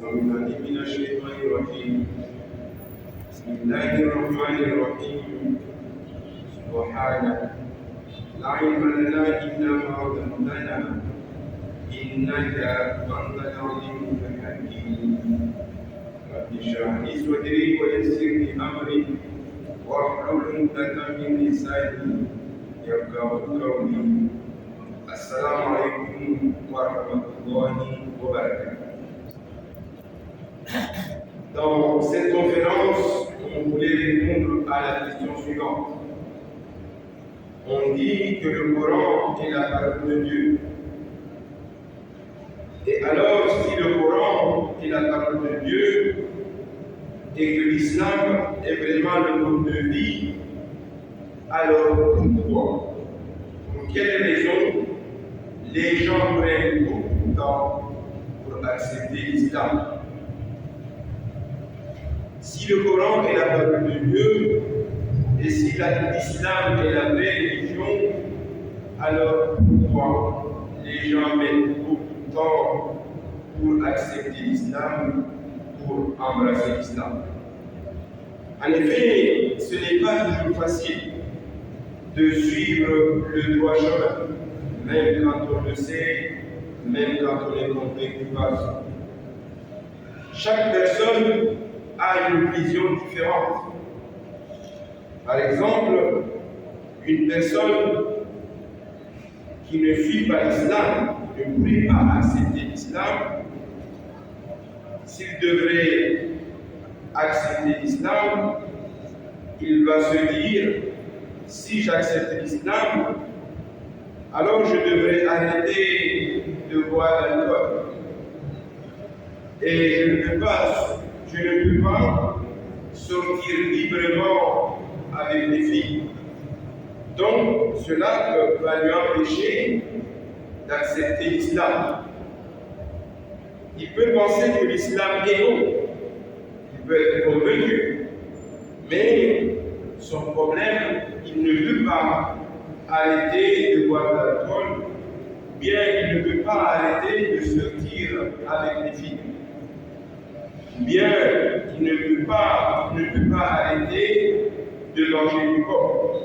أعوذ بالله من الشيطان الرجيم بسم الله الرحمن الرحيم سبحانك لا علم لنا إلا ما علمتنا إنك أنت العليم الحكيم رب اشرح لي صدري ويسر لي أمري واحلل عقدة من لساني يفقهوا قولي السلام عليكم ورحمة الله وبركاته. Dans cette conférence, on voulait répondre à la question suivante. On dit que le Coran est la parole de Dieu. Et alors, si le Coran est la parole de Dieu et que l'islam est vraiment le mode de vie, alors pourquoi, pour quelle raison les gens prennent beaucoup de temps pour accepter l'islam? Si le Coran est la parole de Dieu et si l'islam est la vraie religion, alors pourquoi les gens mettent beaucoup de temps pour accepter l'islam, pour embrasser l'islam? En effet, ce n'est pas toujours facile de suivre le droit chemin, même quand on le sait, même quand on est convaincu par ça. Chaque personne a une vision différente. Par exemple, une personne qui ne suit pas l'islam, qui ne pourrait pas accepter l'islam, s'il devrait accepter l'islam, il va se dire, si j'accepte l'islam, alors je devrais arrêter de boire l'alcool. Et je ne peux pas sortir librement avec les filles. Donc, cela va lui empêcher d'accepter l'islam. Il peut penser que l'islam est bon. Il peut être convaincu. Mais son problème, il ne veut pas arrêter de boire de l'alcool, bien il ne veut pas arrêter de sortir avec les filles. Bien, il ne peut pas arrêter de manger du porc.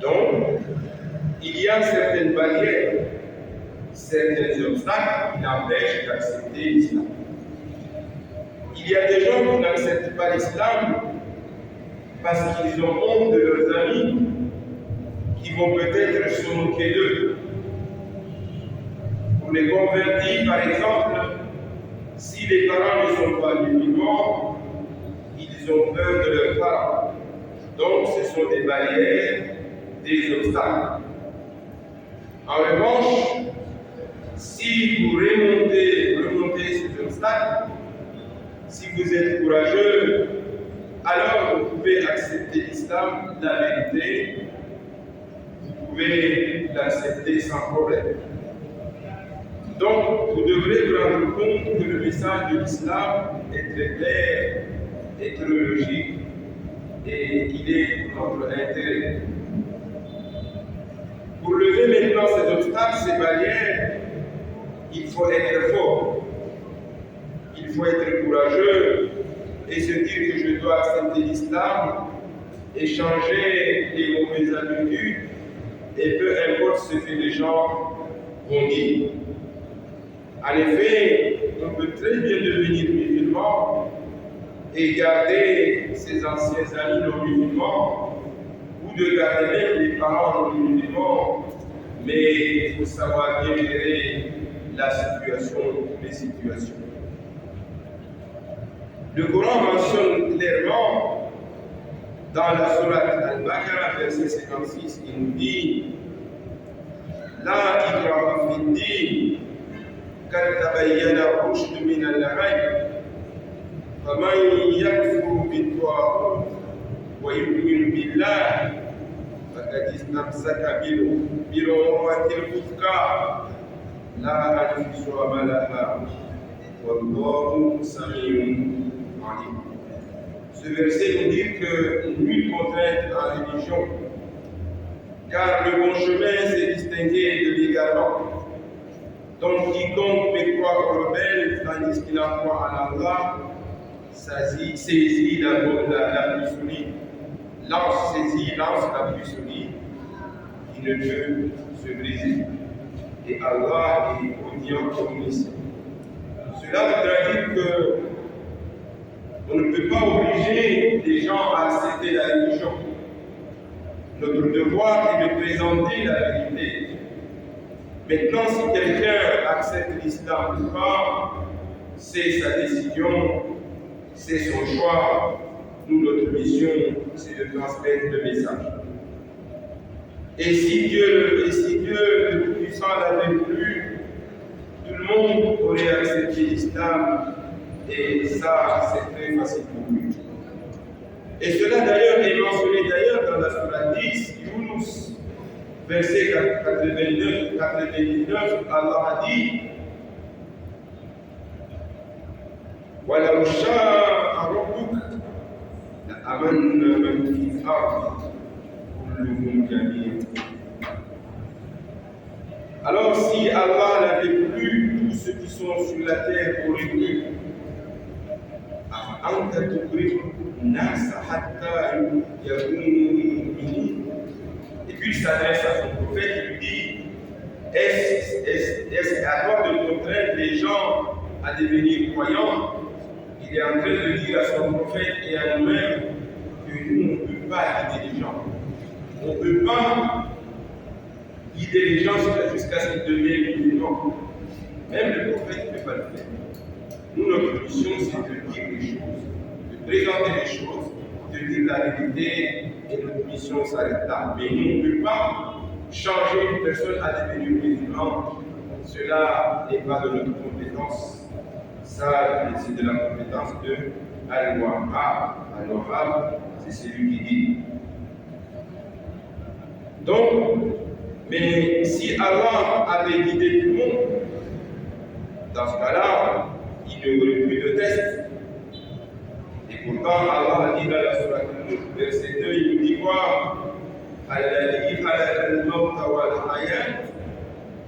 Donc, il y a certaines barrières, certains obstacles qui l'empêchent d'accepter l'islam. Il y a des gens qui n'acceptent pas l'islam parce qu'ils ont honte de leurs amis qui vont peut-être se moquer d'eux. Pour les convertis, par exemple, si les parents ne sont pas musulmans, ils ont peur de leurs parents. Donc, ce sont des barrières, des obstacles. En revanche, si vous remontez ces obstacles, si vous êtes courageux, alors vous pouvez accepter l'islam, la vérité, vous pouvez l'accepter sans problème. Donc, vous devrez vous rendre compte que le message de l'islam est très clair, est très logique et il est pour notre intérêt. Pour lever maintenant ces obstacles, ces barrières, il faut être fort, il faut être courageux et se dire que je dois accepter l'islam et changer les mauvaises habitudes et peu importe ce que les gens vont dire. En effet, on peut très bien devenir musulman et garder ses anciens amis non musulmans ou de garder même les parents non musulmans, mais il faut savoir bien gérer la situation, les situations. Le Coran mentionne clairement dans la sourate Al-Baqarah, verset 56, il nous dit La ikraha fi ddin قد تبين الرشد من الغي فمن يكفر بالطاغوت ويؤمن بالله فقد استمسك بالعروة الوثقى لا انفصام لها والله سميع عليم. Ce verset nous dit que nulle contrainte en religion, car le bon chemin s'est distingué de l'égarement. Donc quiconque me croit rebelle dans n'a foi en Allah saisit la plus solide, lance la plus solide, qui ne peut se briser. Et Allah est audient omniscient. Cela voudra dire que on ne peut pas obliger les gens à accepter la religion. Notre devoir est de présenter la vérité. Maintenant, si quelqu'un accepte l'islam ou pas, c'est sa décision, c'est son choix. Nous, notre mission, c'est de transmettre le message. Et si Dieu le Tout-Puissant l'avait voulu, tout le monde aurait accepté l'islam. Et ça, c'est très facile pour lui. Et cela d'ailleurs est mentionné dans la Sourate 10, Yunus, verset 99, Allah a dit وَلَوْ شَاءَ رَبُّكَ لَآمَنَّ مَنْ فِي الْأَرْضِ كُلُّهُمْ جَمِيعًا. Alors si Allah l'avait voulu, tous ceux qui sont sur la terre auraient cru. أَنْتَ تُكْرِهُ النَّاسَ حَتَّى يَكُونُوا مُؤْمِنِينَ. Et puis il s'adresse à son prophète, il lui dit, est-ce à toi de contraindre les gens à devenir croyants? Il est en train de dire à son prophète et à nous-mêmes que nous, on ne peut pas guider les gens. On ne peut pas guider les gens jusqu'à ce qu'ils deviennent musulmans. Même le prophète ne peut pas le faire. Nous, notre mission, c'est de dire les choses, de présenter les choses, de dire la vérité, et notre mission s'arrête là. Mais nous, on ne peut pas changer une personne à devenir musulman. Cela n'est pas de notre compétence. Ça, c'est de la compétence de Al-Wahhab. Al-Wahhab, c'est celui qui dit. Donc, mais si Allah avait guidé tout le monde, dans ce cas-là, il n'y aurait plus de test. Et pourtant, Allah a dit dans la Sourate 9, verset 2, il nous dit quoi? Alladhi khalaqa al-mawta wal-hayat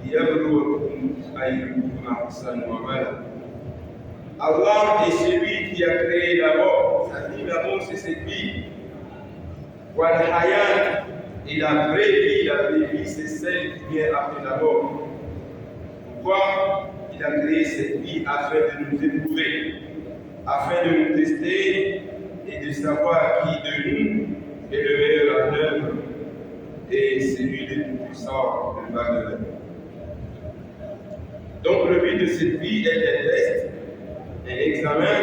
liyabluwakum ayyukum ahsanu amala. Allah est celui qui a créé la mort. Ça dit la mort, c'est cette vie. Wal-hayat, et la vraie vie, c'est celle qui vient après la mort. Pourquoi? Il a créé cette vie afin de nous éprouver, afin de nous tester et de savoir qui de nous est le meilleur en œuvre et celui le plus puissant, le vainqueur. Donc le but de cette vie est un test, un examen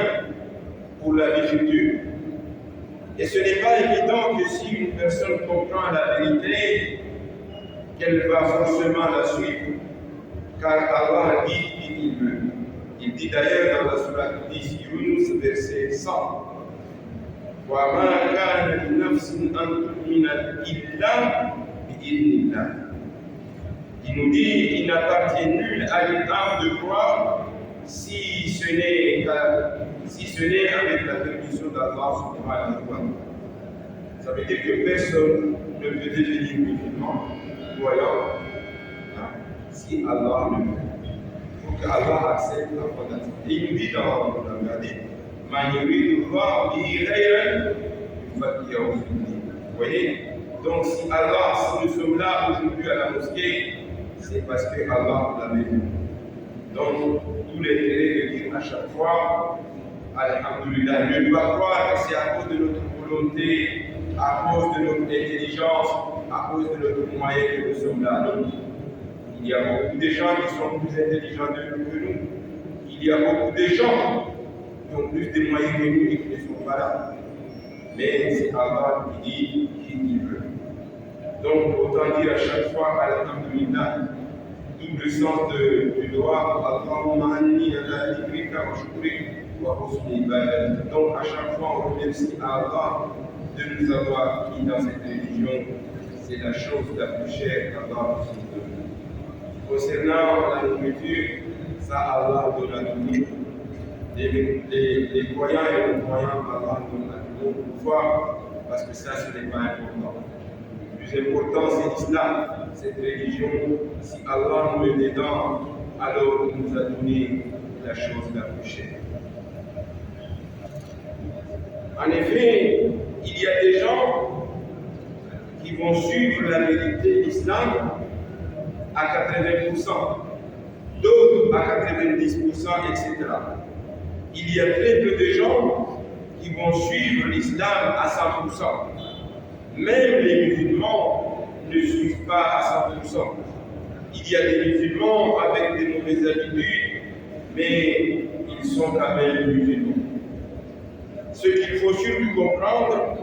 pour la vie future. Et ce n'est pas évident que si une personne comprend la vérité, qu'elle va forcément la suivre, car Allah dit qu'il veut. Il dit d'ailleurs dans la Sourate 10, Yunus, verset 100, وَمَا كَانَ لِنَفْسٍ أَن تُؤْمِنَ إِلَّا بِإِذْنِ اللَّهِ. Il nous dit, il n'appartient nul à une âme de croire si ce n'est avec la permission d'Allah subhanahu wa ta'ala. Ça veut dire que personne ne peut devenir musulman, croyant, si Allah le veut. Il faut qu'Allah accepte la fondation. Et il nous dit dans le hadith, Man yuridullah bihi khayran yufaqihahu fid-din. Vous voyez? Donc si nous sommes là aujourd'hui à la mosquée, c'est parce que Allah l'avait vu. Donc, tout l'intérêt de dire à chaque fois, Alhamdulillah, je dois croire que c'est à cause de notre volonté, à cause de notre intelligence, à cause de notre moyen que nous sommes là. Donc, il y a beaucoup de gens qui sont plus intelligents que nous. Il y a beaucoup de gens qui ont plus de moyens que nous et qui ne sont pas là. Mais c'est Allah qui dit qui veut. Donc, autant dire à chaque fois, Alhamdulillah, double sens du droit, Allahumma anni ala dhikrika wa shukrika wa husni ibadatik. Donc, à chaque fois, on remercie Allah de nous avoir mis dans cette religion. C'est la chose la plus chère qu'Allah puisse nous donner. Concernant la nourriture, ça, Allah donne à tout le monde. Les croyants et les non-croyants, Allah donne à tout le monde. Pourquoi? Parce que ça, ce n'est pas important. Le plus important, c'est l'islam, cette religion. Si Allah nous le donne, alors il nous a donné la chose la plus chère. En effet, il y a des gens qui vont suivre la vérité de l'islam à 80%, d'autres à 90%, etc. Il y a très peu de gens qui vont suivre l'islam à 100%. Même les musulmans ne suivent pas à 100%. Il y a des musulmans avec des mauvaises habitudes, mais ils sont quand même musulmans. Ce qu'il faut surtout comprendre,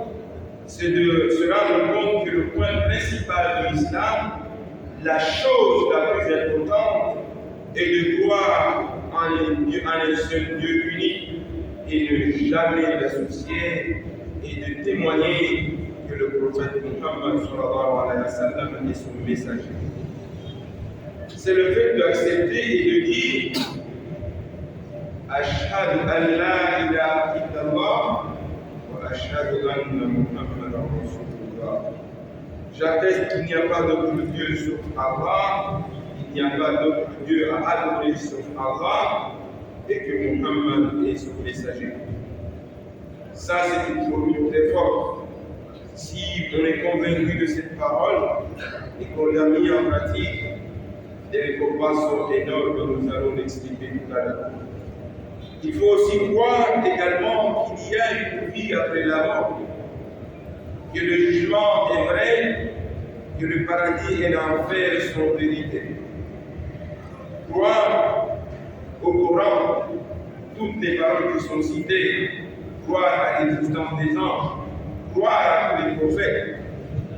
c'est de se rendre compte que le point principal de l'islam, la chose la plus importante, est de croire en un seul Dieu unique et ne jamais l'associer et de témoigner que le prophète Muhammad sallallahu alayhi wa sallam est son messager. C'est le fait d'accepter et de dire Ashhadu an la ilaha illallah wa ashhadu anna Muhammadan Rasulullah. J'atteste qu'il n'y a pas d'autre Dieu sauf Allah, il n'y a pas d'autre Dieu à adorer sauf Allah, et que Muhammad est son messager. Ça, c'est une formule très forte. Si on est convaincu de cette parole et qu'on l'a mis en pratique, les récompenses sont énormes, nous allons l'expliquer tout à l'heure. Il faut aussi croire également qu'il y a une vie après la mort, que le jugement est vrai, que le paradis et l'enfer sont vérité. Croire au Coran, toutes les paroles qui sont citées, croire à l'existence des anges, croire à tous les prophètes.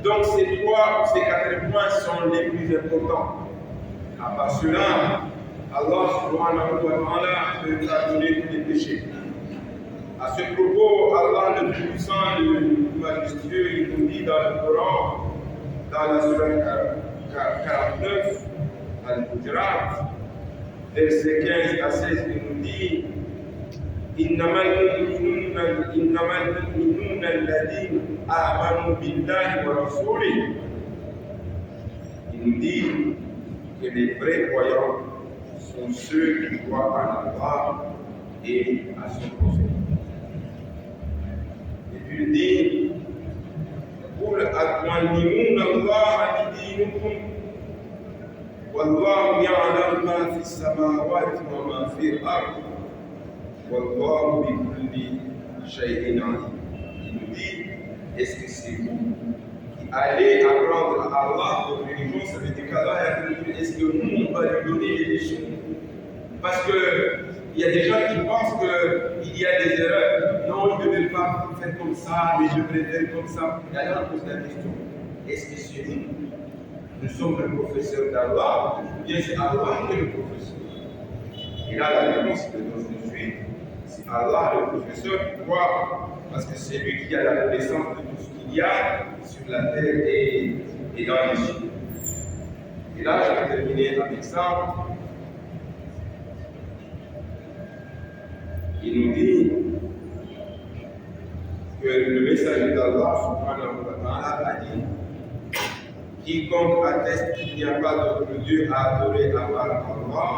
Donc ces quatre points sont les plus importants. À part cela, Allah subhanahu wa ta'ala peut pardonner tous les péchés. À ce propos, Allah le Tout-Puissant, le Majestueux, il nous dit dans le Coran, dans la sourate 49, Al-Hujurat, versets 15 à 16, il nous dit إنما المؤمنون الذين آمنوا بالله ورسوله. Il nous dit que les vrais croyants sont ceux qui croient en Allah et à son prophète. Et puis il dit قل أتعلمون الله بدينكم والله يعلم ما في السماوات وما في الأرض والله بكل شيء عليم. Il nous dit, est-ce que c'est vous qui allez apprendre à Allah votre religion? Ça veut dire qu'Allah a dit, est-ce que nous, on va lui donner des leçons? Parce qu'il y a des gens qui pensent qu'il y a des erreurs. Non, je ne devrais pas faire comme ça, mais je devrais faire comme ça. Et alors on pose la question, est-ce que c'est nous? Nous sommes le professeur d'Allah, ou bien c'est Allah qui est le professeur? Et là, la réponse que nous de suite, c'est Allah le professeur qui croit, parce que c'est lui qui a la connaissance de tout ce qu'il y a sur la terre et dans les cieux. Et là, je vais terminer avec ça. Il nous dit que le messager d'Allah, subhanahu wa ta'ala, a dit quiconque atteste qu'il n'y a pas d'autre Dieu à adorer à part Allah,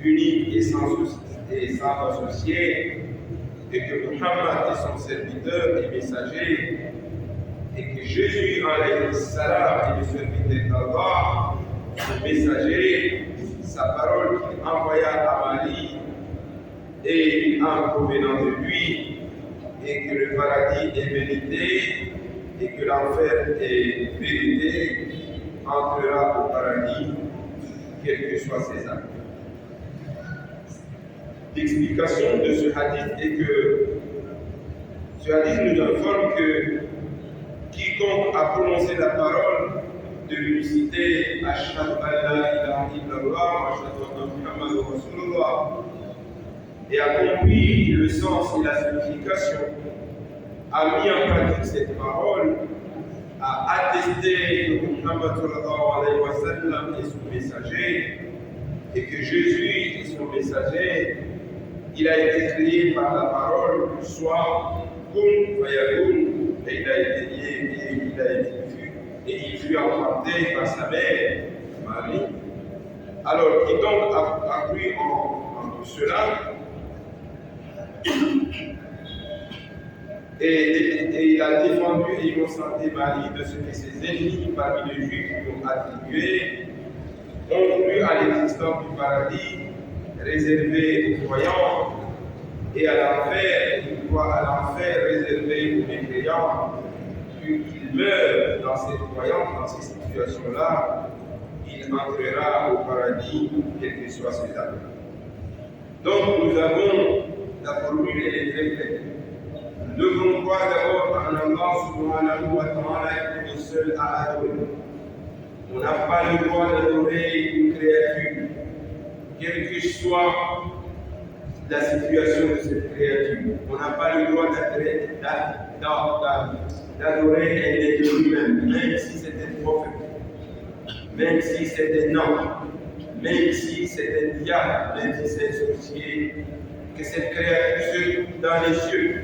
unique et sans associé, et que Muhammad est son serviteur et messager, et que Jésus alayhi salam est le serviteur d'Allah, son messager, sa parole qu'il envoya à Marie et en provenant de lui, et que le paradis est vérité, et que l'enfer est vérité, entrera au paradis, quels que soient ses actes. L'explication de ce hadith est que ce hadith nous informe que quiconque a prononcé la parole de l'unicité Ashhadu an la ilaha illallah wa ashhadu anna Muhammadan Rasulullah et a compris le sens et la signification, a mis en pratique cette parole, a attesté que Muhammad sallallahu alayhi wa sallam est son messager et que Jésus est son messager. Il a été créé par la parole, soit kun fayakun, et il a été lié et il a été vu, et il fut enfanté par sa mère, Marie. Alors, quiconque a cru en pour cela. Et il a défendu et innocenté Marie de ce que ses ennemis parmi les Juifs lui ont attribué, ont cru à l'existence du paradis réservé aux croyants et à l'enfer, ils croient à l'enfer réservé aux mécréants, puis qu'il meurt dans cette croyance, dans ces situations-là, il entrera au paradis, quel que soit ses actes. Donc nous avons la formule, elle est très claire. Nous devons croire d'abord en Allah subhanahu wa ta'ala qui est le seul à adorer. On n'a pas le droit d'adorer une créature, quelle que soit la situation de cette créature. On n'a pas le droit d'adorer un être humain, même si c'est un prophète, même si c'est un ange, même si c'est un diable, même si c'est un sorcier, que cette créature dans les cieux,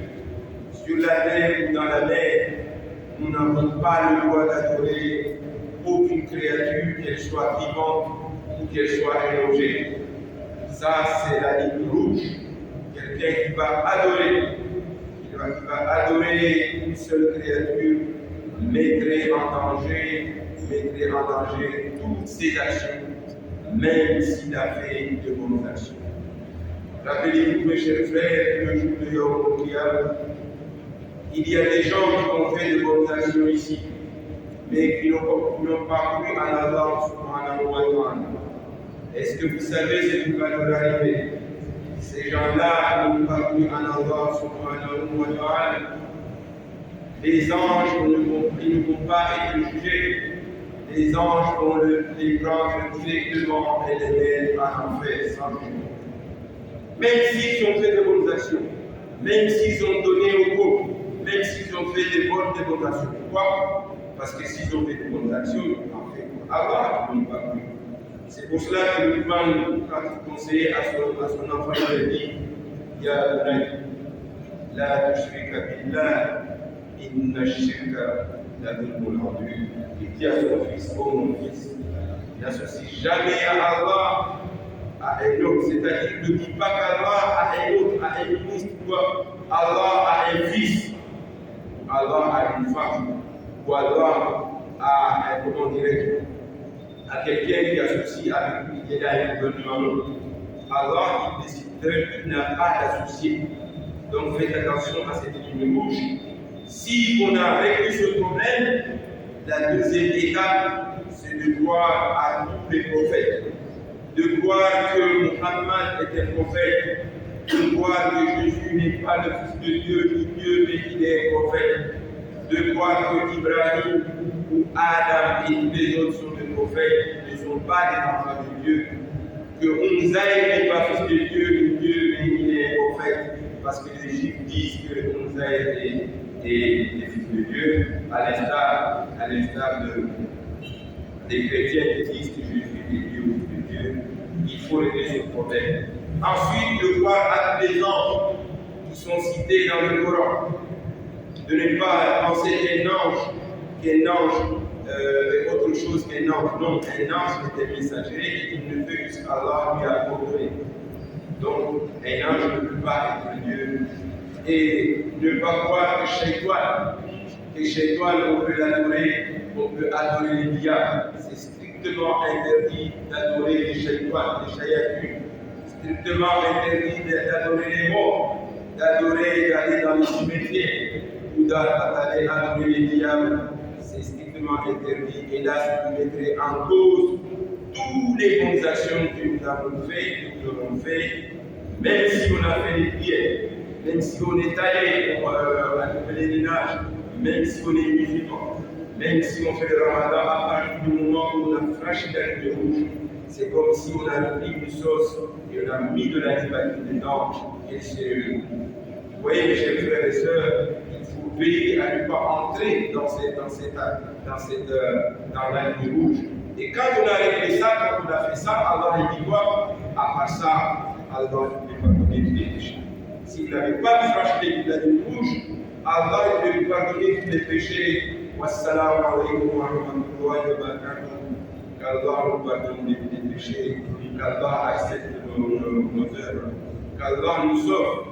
sur la terre ou dans la mer, nous n'avons pas le droit d'adorer aucune créature, qu'elle soit vivante ou qu'elle soit un objet. Ça, c'est la ligne rouge. Quelqu'un qui va adorer, une seule créature, mettrait en danger toutes ses actions, même s'il a fait de bonnes actions. Rappelez-vous, mes chers frères, le jour de Yom Kippur, il y a des gens qui ont fait de bonnes actions ici, mais qui n'ont pas cru en Allah subhanahu wa ta'ala. Est-ce que vous savez ce qui va leur arriver? Ces gens-là n'ont pas cru en Allah subhanahu wa ta'ala. Les anges ne vont pas être jugés. Les anges vont les prendre directement et les mettre en enfer sans jugement. Même s'ils ont fait de bonnes actions, même s'ils ont donné au pauvres, même s'ils ont fait des bonnes dévotions. Pourquoi? Parce que s'ils ont fait de bonnes actions, ils ont fait pour Allah, ils n'ont pas cru. C'est pour cela que le imam, quand il conseillait à son enfant, il a dit Ya bunay, la tushrika billah, inna shirka la dhulmun adhim. Il dit à son fils, oh mon fils, n'associe jamais à Allah à un autre, c'est-à-dire ne dis pas qu'Allah a un autre, a un ministre, Allah a un fils, Allah a une femme, ou Allah a un, comment dirais-je, à quelqu'un qui associe avec lui, qui est là, il donne un autre. Allah, il décide qu'il n'a pas d'associé. Donc faites attention à cette ligne rouge. Si on a réglé ce problème, la deuxième étape, c'est de croire à tous les prophètes, de croire que Muhammad est un prophète, de croire que Jésus n'est pas le fils de Dieu, ni Dieu, mais qu'il est un prophète, de croire que Ibrahim ou Adam et tous les autres sont des prophètes, ne sont pas des enfants de Dieu, que Onzaï n'est pas fils de Dieu, ni Dieu, mais il est un prophète, parce que les Juifs disent que Onzaï est fils de Dieu, à l'instar des chrétiens qui disent que Jésus est Dieu ou fils de Dieu. Il faut régler ce problème. Ensuite, de croire à tous les anges qui sont cités dans le Coran. De ne pas penser qu'un ange est autre chose qu'un ange. Non, un ange est un messager et il ne fait que ce qu'Allah lui a ordonné. Donc, un ange ne peut pas être Dieu. Et ne pas croire que Shaitan, on peut l'adorer, on peut adorer les diables. C'est strictement interdit d'adorer les Shaitans, les Shayatun. Strictement interdit d'adorer les morts, d'aller dans les cimetières ou d'aller adorer les diables. C'est strictement interdit. Et là, ça nous mettrait en cause toutes les bonnes actions que nous avons faites, que nous avons fait, même si on a fait des prières, même si on est allé à pèlerinage, même si on est musulman, même si on fait le ramadan, à partir du moment où on a franchi la ligne rouge, c'est comme si on a pris une sauce et on a mis de l'animal dedans et c'est le. Vous voyez, mes chers frères et sœurs, il faut veiller à ne pas entrer dans la ligne rouge. Et quand on a réglé ça, quand on a fait ça, Allah dit quoi? À part ça, Allah ne peut pas donner tous les péchés. S'il n'avait pas franchi la ligne rouge, Allah ne peut lui pardonner tous les péchés. Wassalamu alaikum wa rahmatullahi wa barakatuh. Qu'Allah nous pardonne les péchés, qu'Allah accepte nos œuvres. Qu'Allah nous sauve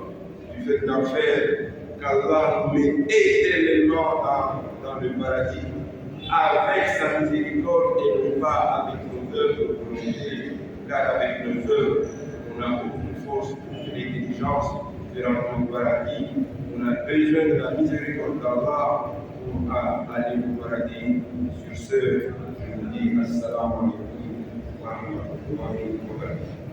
du fait d'en faire, qu'Allah nous met éternellement dans le paradis, avec sa miséricorde et non pas avec nos œuvres volontés, car avec nos œuvres, on n'a aucune force, aucune intelligence de rentrer au paradis. On a besoin de la miséricorde d'Allah pour aller au paradis. Sur ce, je vous dis Assalamu alaikum wa rahmatullahi wa barakatuh.